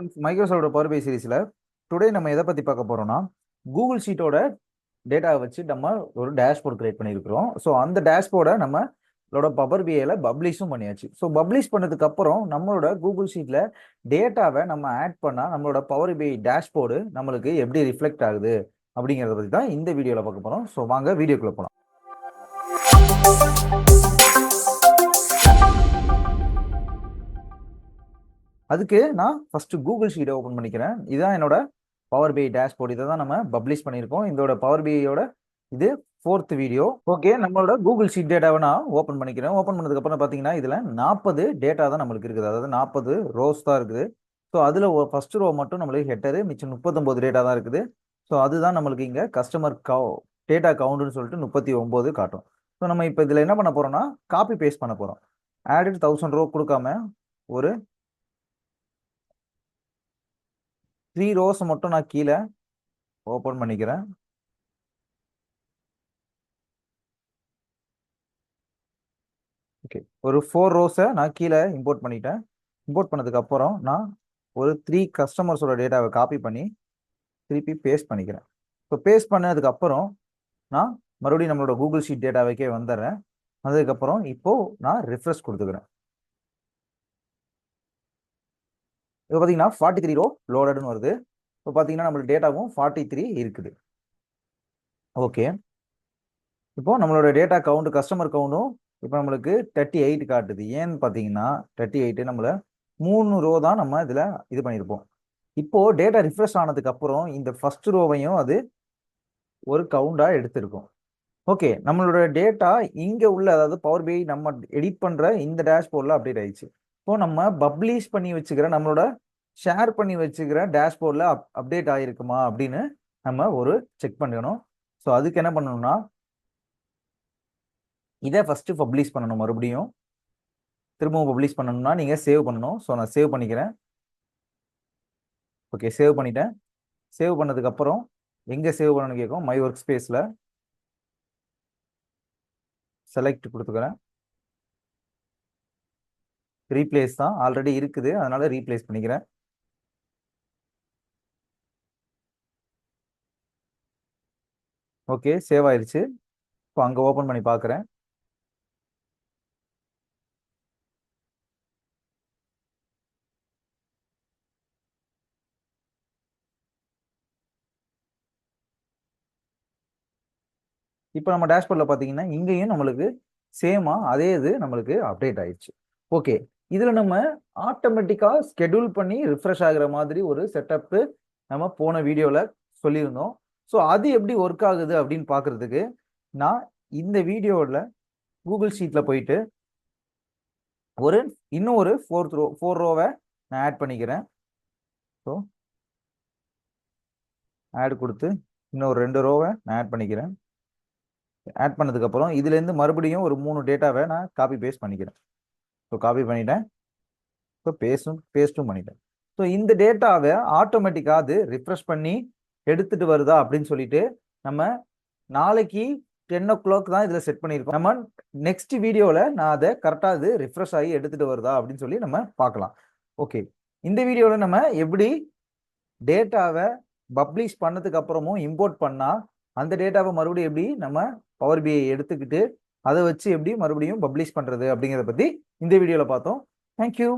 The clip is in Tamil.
ஃப்ரெண்ட்ஸ், மைக்ரோசாஃப்ட் பவர் பி சீரிஸ்ல டுடே நம்ம எதை பத்தி பார்க்க போறோம்னா, கூகுள் ஷீட்டோட டேட்டாவை வச்சு நம்ம ஒரு டேஷ்போர்ட் கிரியேட் பண்ணியிருக்கிறோம். ஸோ அந்த டேஷ்போர்டை நம்மளோட பவர் பிஐல பப்ளிஷும் பண்ணியாச்சு. ஸோ பப்ளிஷ் பண்ணதுக்கு அப்புறம் நம்மளோட கூகுள் ஷீட்ல டேட்டாவை நம்ம ஆட் பண்ணா நம்மளோட பவர் பிஐ டேஷ்போர்டு நம்மளுக்கு எப்படி ரிஃப்ளெக்ட் ஆகுது அப்படிங்கிறத பத்தி தான் இந்த வீடியோல பார்க்க போறோம். ஸோ வாங்க வீடியோக்குள்ள போலாம். அதுக்கு நான் ஃபர்ஸ்ட் கூகுள் ஷீட்டை ஓப்பன் பண்ணிக்கிறேன். இதுதான் என்னோட பவர் பிஐ டேஷ்போர்ட். இதை தான் நம்ம பப்ளிஷ் பண்ணியிருக்கோம். இதோட பவர் பிஐயோட இது 4th வீடியோ. ஓகே, நம்மளோட கூகுள் ஷீட் டேட்டாவை நான் ஓப்பன் பண்ணிக்கிறேன். ஓப்பன் பண்ணதுக்கு அப்புறம் பார்த்தீங்கன்னா இதில் 40 டேட்டா தான் நம்மளுக்கு இருக்குது. அதாவது 40 ரோஸ் தான் இருக்குது. ஸோ அதில் ஃபர்ஸ்ட் ரோ மட்டும் நம்மளுக்கு ஹெட்டரு, மிச்சம் 39 டேட்டா தான் இருக்குது. ஸோ அதுதான் நம்மளுக்கு இங்கே கஸ்டமர் டேட்டா கவுண்ட்னு சொல்லிட்டு 39 காட்டும். ஸோ நம்ம இப்போ இதில் என்ன பண்ண போறோம்னா காப்பி பேஸ்ட் பண்ண போறோம். ஆடட் 1000 ரோ கொடுக்காம ஒரு 3 ரோஸ் மட்டும் நான் கீழே ஓப்பன் பண்ணிக்கிறேன். ஓகே, ஒரு 4 ரோஸை நான் கீழே இம்போர்ட் பண்ணிட்டேன். இம்போர்ட் பண்ணதுக்கு அப்புறம் நான் ஒரு 3 கஸ்டமர்ஸோட டேட்டாவை காப்பி பண்ணி திருப்பி பேஸ்ட் பண்ணிக்கிறேன். ஸோ பேஸ்ட் பண்ணதுக்கு அப்புறம் நான் மறுபடியும் நம்மளோட கூகுள் ஷீட் டேட்டாவைக்கே வந்துடுறேன். அதுக்கப்புறம் இப்போ நான் ரிஃப்ரெஷ் கொடுத்துக்கிறேன். இப்போ பார்த்தீங்கன்னா 43 ரோ லோடட்னு வருது. இப்போ பார்த்தீங்கன்னா நம்மளோட டேட்டாவும் 43 இருக்குது. ஓகே, இப்போ நம்மளோட டேட்டா கவுண்ட் கஸ்டமர் கவுண்டும் இப்போ நம்மளுக்கு 38 காட்டுது. ஏன்னு பார்த்தீங்கன்னா 38 நம்மள 3 ரோ தான் நம்ம இதில் இது பண்ணியிருப்போம். இப்போ டேட்டா ரிஃப்ரெஷ் ஆனதுக்கு அப்புறம் இந்த ஃபர்ஸ்ட் ரோவையும் அது ஒரு கவுண்டா எடுத்திருக்கும். ஓகே, நம்மளோட டேட்டா இங்க உள்ள, அதாவது பவர் பிஐ நம்ம எடிட் பண்ற இந்த டேஷ்போர்ட்ல அப்டேட் ஆயிடுச்சு. இப்போ நம்ம பப்ளிஷ் பண்ணி வச்சுக்கிற நம்மளோட ஷேர் பண்ணி வச்சுக்கிற டேஷ்போர்ட்ல அப்டேட் ஆயிருக்குமா அப்படின்னு நம்ம ஒரு செக் பண்ணணும். ஸோ அதுக்கு என்ன பண்ணணும்னா இதை ஃபர்ஸ்ட் பப்ளிஷ் பண்ணணும். மறுபடியும் திரும்பவும் பப்ளிஷ் பண்ணணும்னா நீங்க சேவ் பண்ணணும். ஸோ நான் சேவ் பண்ணிக்கிறேன். ஓகே, சேவ் பண்ணிட்டேன். சேவ் பண்ணதுக்கு அப்புறம் எங்க சேவ் பண்ணணும்னு கேட்கும். மை ஒர்க் ஸ்பேஸ்ல செலக்ட் கொடுத்துக்கிறேன். ரீப்ளேஸ் தான் ஆல்ரெடி இருக்குது, அதனால ரீப்ளேஸ் பண்ணிக்கிறேன். ஓகே, சேவ் ஆயிருச்சு. இப்போ அங்க ஓபன் பண்ணி பார்க்குறேன். இப்போ நம்ம டேஷ்போர்ட்ல பார்த்தீங்கன்னா இங்கேயும் நம்மளுக்கு சேமா அதே இது நம்மளுக்கு அப்டேட் ஆயிடுச்சு. ஓகே, இதுல நம்ம ஆட்டோமேட்டிக்கா ஸ்கெடியூல் பண்ணி ரிஃப்ரெஷ் ஆகுற மாதிரி ஒரு செட்டப் நம்ம போன வீடியோல சொல்லியிருந்தோம். ஸோ அது எப்படி ஒர்க் ஆகுது அப்படின்னு பார்க்கறதுக்கு நான் இந்த வீடியோவில் கூகுள் ஷீட்ல போயிட்டு இன்னும் ஒரு 4 ரோவை நான் ஆட் பண்ணிக்கிறேன். ஸோ ஆட் கொடுத்து இன்னொரு 2 ரோவை நான் ஆட் பண்ணிக்கிறேன். ஆட் பண்ணதுக்கு அப்புறம் இதுல இருந்து மறுபடியும் ஒரு 3 டேட்டாவை நான் காப்பி பேஸ்ட் பண்ணிக்கிறேன். ஸோ காப்பி பண்ணிட்டேன். ஸோ பேஸ்ட்டும் பண்ணிட்டேன். ஸோ இந்த டேட்டாவை ஆட்டோமேட்டிக்காக அது ரிஃப்ரெஷ் பண்ணி எடுத்துட்டு வருதா அப்படின்னு சொல்லிட்டு நம்ம நாளைக்கு 10 o'clock தான் இதில் செட் பண்ணியிருக்கோம். நம்ம நெக்ஸ்ட் வீடியோவில் நான் அதை கரெக்டாக அது ரிஃப்ரெஷ் ஆகி எடுத்துட்டு வருதா அப்படின்னு சொல்லி நம்ம பார்க்கலாம். ஓகே, இந்த வீடியோவில் நம்ம எப்படி டேட்டாவை பப்ளிஷ் பண்ணதுக்கு அப்புறமும் இம்போர்ட் பண்ணா அந்த டேட்டாவை மறுபடியும் எப்படி நம்ம பவர் பிஐ எடுத்துக்கிட்டு அதை வச்சு எப்படி மறுபடியும் பப்ளிஷ் பண்றது அப்படிங்கிறத பத்தி இந்த வீடியோவில் பார்த்தோம். தேங்க்யூ.